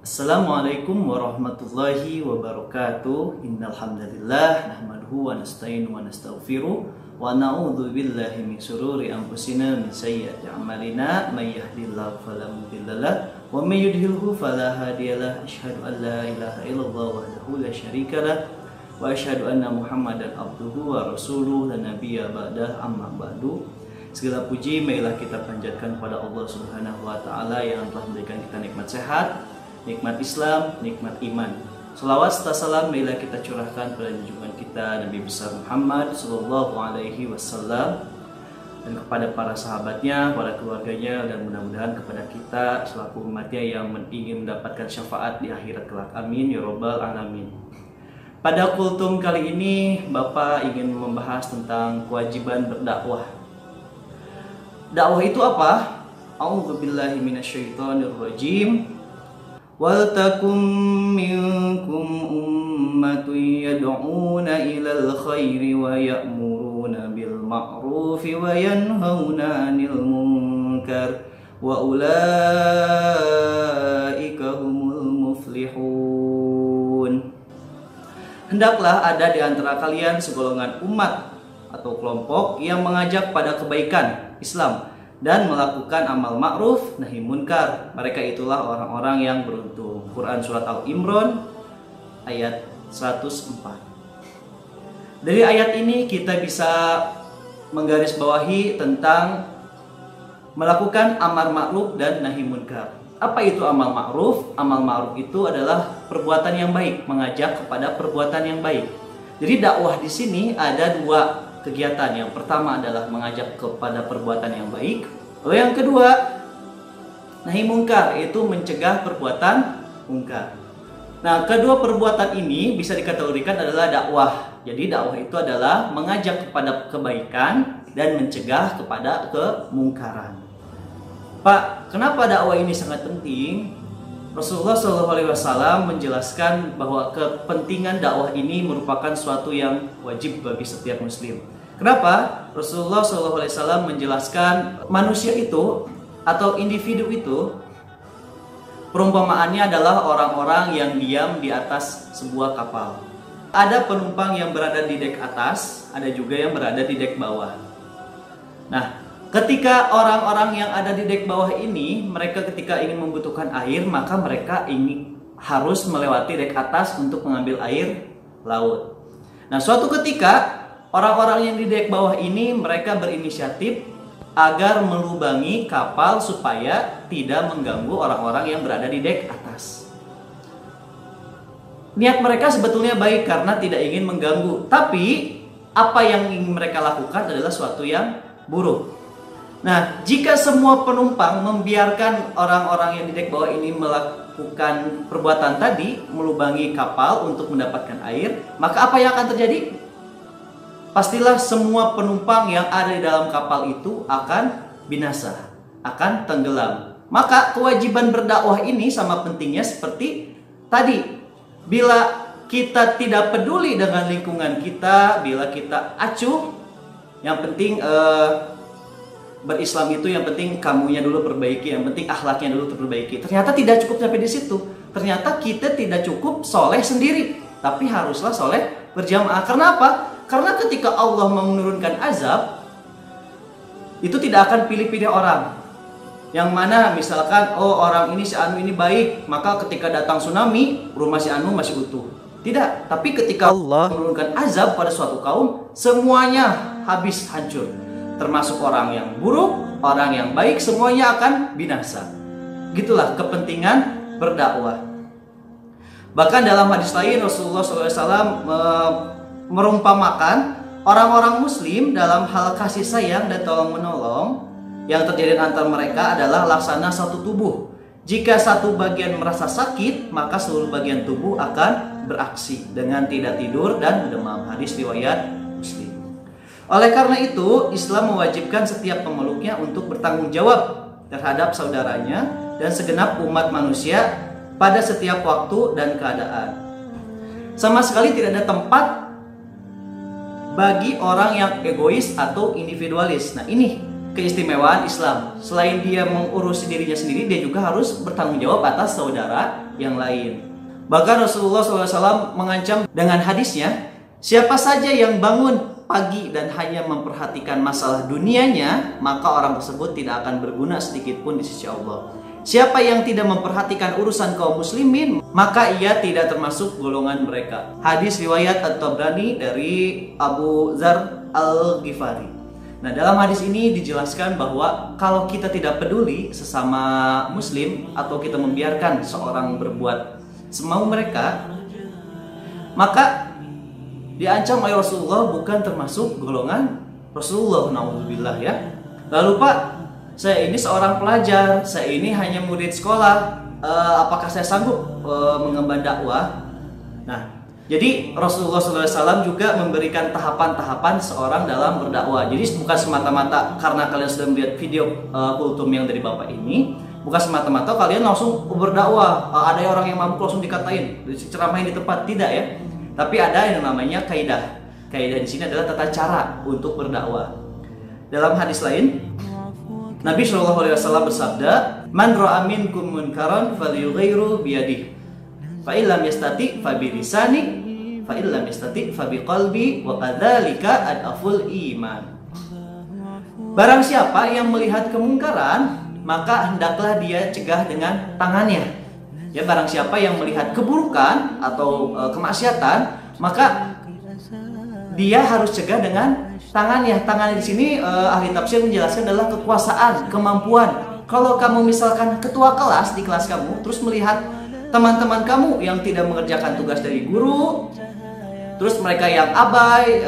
Assalamualaikum warahmatullahi wabarakatuh. Innal hamdalillah nahmaduhu wa nasta'inu wa nastaghfiruh wa na'udzu billahi min shururi anfusina min sayyiati a'malina may yahdihillahu fala mudhillalah wa may yudhlilhu fala hadiyalah. Asyhadu an la ilaha illallah wahdahu la syarikalah wa asyhadu anna Muhammadan abduhu wa rasuluh la nabiyya ba'dah, amma ba'du. Segala puji marilah kita panjatkan kepada Allah Subhanahu wa taala yang telah memberikan kita nikmat sehat, nikmat Islam, nikmat iman. Selawat serta salam marilah kita curahkan pada junjungan kita Nabi besar Muhammad sallallahu alaihi wasallam dan kepada para sahabatnya, para keluarganya, dan mudah-mudahan kepada kita selaku umatnya yang ingin mendapatkan syafaat di akhirat kelak. Amin ya rabbal alamin. Pada kultum kali ini Bapak ingin membahas tentang kewajiban berdakwah. Dakwah itu apa? A'udzubillahi minasyaitonirrajim. Wal takum minkum ummatun yad'una ilal khairi wa ya'muruna bil ma'rufi wa yanhauna 'anil munkar wa ulaika humul muflihun. Hendaklah ada di antara kalian segolongan umat atau kelompok yang mengajak pada kebaikan Islam dan melakukan amal ma'ruf nahi munkar. Mereka itulah orang-orang yang beruntung. Quran surat Al-Imran ayat 104. Dari ayat ini kita bisa menggarisbawahi tentang melakukan amar ma'ruf dan nahi munkar. Apa itu amal ma'ruf? Amal ma'ruf itu adalah perbuatan yang baik, mengajak kepada perbuatan yang baik. Jadi dakwah di sini ada dua kegiatan. Yang pertama adalah mengajak kepada perbuatan yang baik. Lalu yang kedua, nahi munkar, yaitu mencegah perbuatan munkar. Nah, kedua perbuatan ini bisa dikategorikan adalah dakwah. Jadi dakwah itu adalah mengajak kepada kebaikan dan mencegah kepada kemungkaran. Pak, kenapa dakwah ini sangat penting? Rasulullah SAW menjelaskan bahwa kepentingan dakwah ini merupakan suatu yang wajib bagi setiap muslim. Kenapa? Rasulullah SAW menjelaskan manusia itu atau individu itu perumpamaannya adalah orang-orang yang diam di atas sebuah kapal. Ada penumpang yang berada di dek atas, ada juga yang berada di dek bawah. Nah, ketika orang-orang yang ada di dek bawah ini, mereka ketika ingin membutuhkan air, maka mereka harus melewati dek atas untuk mengambil air laut. Nah, suatu ketika orang-orang yang di dek bawah ini mereka berinisiatif agar melubangi kapal supaya tidak mengganggu orang-orang yang berada di dek atas. Niat mereka sebetulnya baik karena tidak ingin mengganggu, tapi apa yang ingin mereka lakukan adalah suatu yang buruk. Nah, jika semua penumpang membiarkan orang-orang yang di dek bawah ini melakukan perbuatan tadi, melubangi kapal untuk mendapatkan air, maka apa yang akan terjadi? Pastilah semua penumpang yang ada di dalam kapal itu akan binasa, akan tenggelam. Maka kewajiban berdakwah ini sama pentingnya seperti tadi. Bila kita tidak peduli dengan lingkungan kita, bila kita acuh, yang penting berislam itu yang penting kamunya dulu perbaiki, yang penting akhlaknya dulu terperbaiki. Ternyata tidak cukup sampai di situ. Ternyata kita tidak cukup soleh sendiri, tapi haruslah soleh berjamaah. Karena apa? Karena ketika Allah menurunkan azab, itu tidak akan pilih-pilih orang. Yang mana misalkan, oh orang ini si Anu ini baik, maka ketika datang tsunami, rumah si Anu masih utuh. Tidak, tapi ketika Allah menurunkan azab pada suatu kaum, semuanya habis hancur. Termasuk orang yang buruk, orang yang baik, semuanya akan binasa. Gitulah kepentingan berdakwah. Bahkan dalam hadis lain Rasulullah SAW merumpamakan orang-orang muslim dalam hal kasih sayang dan tolong menolong yang terjadi antara mereka adalah laksana satu tubuh. Jika satu bagian merasa sakit, maka seluruh bagian tubuh akan beraksi dengan tidak tidur dan demam. Hadis riwayat Muslim. Oleh karena itu, Islam mewajibkan setiap pemeluknya untuk bertanggung jawab terhadap saudaranya dan segenap umat manusia pada setiap waktu dan keadaan. Sama sekali tidak ada tempat bagi orang yang egois atau individualis. Nah, ini keistimewaan Islam. Selain dia mengurus dirinya sendiri, dia juga harus bertanggung jawab atas saudara yang lain. Bahkan Rasulullah SAW mengancam dengan hadisnya, siapa saja yang bangun pagi dan hanya memperhatikan masalah dunianya, maka orang tersebut tidak akan berguna sedikit pun di sisi Allah. Siapa yang tidak memperhatikan urusan kaum muslimin, maka ia tidak termasuk golongan mereka. Hadis riwayat At-Tabrani dari Abu Dzar Al-Ghifari. Nah, dalam hadis ini dijelaskan bahwa kalau kita tidak peduli sesama muslim atau kita membiarkan seorang berbuat semau mereka, maka diancam oleh Rasulullah bukan termasuk golongan Rasulullah, naudzubillah ya. Lalu Pak, saya ini seorang pelajar, saya ini hanya murid sekolah, apakah saya sanggup mengemban dakwah? Nah, jadi Rasulullah SAW juga memberikan tahapan-tahapan seorang dalam berdakwah. Jadi bukan semata-mata karena kalian sudah melihat video kultum yang dari Bapak ini, bukan semata-mata kalian langsung berdakwah. Ada orang yang mampu langsung dikatain, ceramahin di tempat, tidak ya. Tapi ada yang namanya kaidah. Kaidah di sini adalah tata cara untuk berdakwah. Dalam hadis lain, Nabi SAW bersabda, "Man ra'a minkum munkaran falyughayyirhu biyadihi. Fa illam yastati fa bi lisani, fa illam yastati fa bi qalbi, wa kadzalika adaful iman." Barang siapa yang melihat kemungkaran, maka hendaklah dia cegah dengan tangannya. Ya, barang siapa yang melihat keburukan atau kemaksiatan, maka dia harus cegah dengan tangannya. Tangan di sini ahli tafsir menjelaskan adalah kekuasaan, kemampuan. Kalau kamu misalkan ketua kelas di kelas kamu, terus melihat teman-teman kamu yang tidak mengerjakan tugas dari guru, terus mereka yang abai,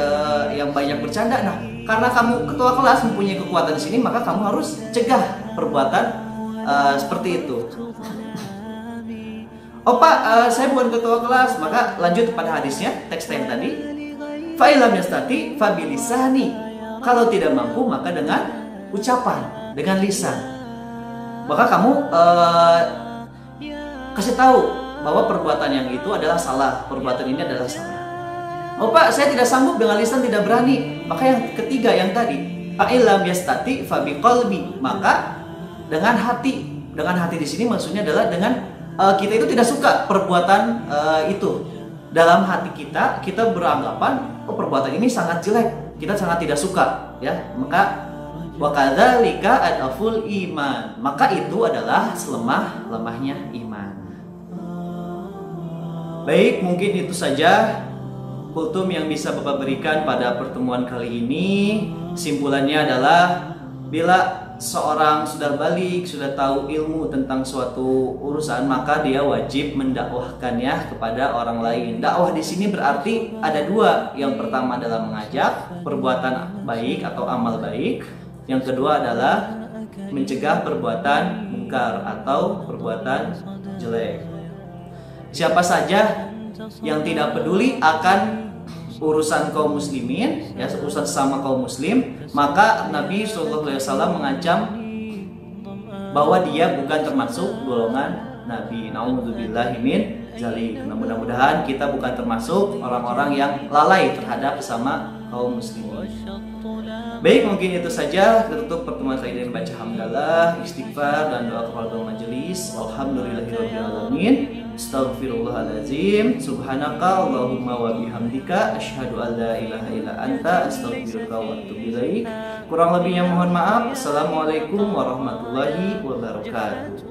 yang banyak bercanda. Nah, karena kamu ketua kelas mempunyai kekuatan di sini, maka kamu harus cegah perbuatan seperti itu. Oh Pak, saya bukan ketua kelas, maka lanjut pada hadisnya, teks yang tadi. Fa illam yastati fa bilisani. Kalau tidak mampu, maka dengan ucapan, dengan lisan. Maka kamu kasih tahu bahwa perbuatan yang itu adalah salah, perbuatan ini adalah salah. Oh Pak, saya tidak sanggup dengan lisan, tidak berani. Maka yang ketiga yang tadi, fa illam yastati fa biqalbi, maka dengan hati. Dengan hati di sini maksudnya adalah dengan kita itu tidak suka perbuatan itu. Dalam hati kita beranggapan, oh perbuatan ini sangat jelek, kita sangat tidak suka, ya. Maka wa kadzalika adaful iman, maka itu adalah selemah-lemahnya iman. Baik, mungkin itu saja kultum yang bisa Bapak berikan pada pertemuan kali ini. Kesimpulannya adalah bila seorang sudah balik, sudah tahu ilmu tentang suatu urusan, maka dia wajib mendakwahkannya kepada orang lain. Dakwah di sini berarti ada dua. Yang pertama adalah mengajak perbuatan baik atau amal baik. Yang kedua adalah mencegah perbuatan mungkar atau perbuatan jelek. Siapa saja yang tidak peduli akan urusan kaum muslimin, ya, urusan sama kaum muslim, maka Nabi SAW mengancam bahwa dia bukan termasuk golongan Nabi. Naudzubillahi min dzalik. Mudah-mudahan kita bukan termasuk orang-orang yang lalai terhadap sesama kaum muslimin. Baik, mungkin itu saja. Kita tutup pertemuan kali ini baca hamdalah, istighfar dan doa kepada majelis. Alhamdulillahirabbil alamin. Astaghfirullahaladzim. Subhanaka Allahumma wa bihamdika asyhadu an la ilaha illa anta astaghfiruka wa atubu ilaik. Kurang lebihnya mohon maaf. Assalamualaikum warahmatullahi wabarakatuh.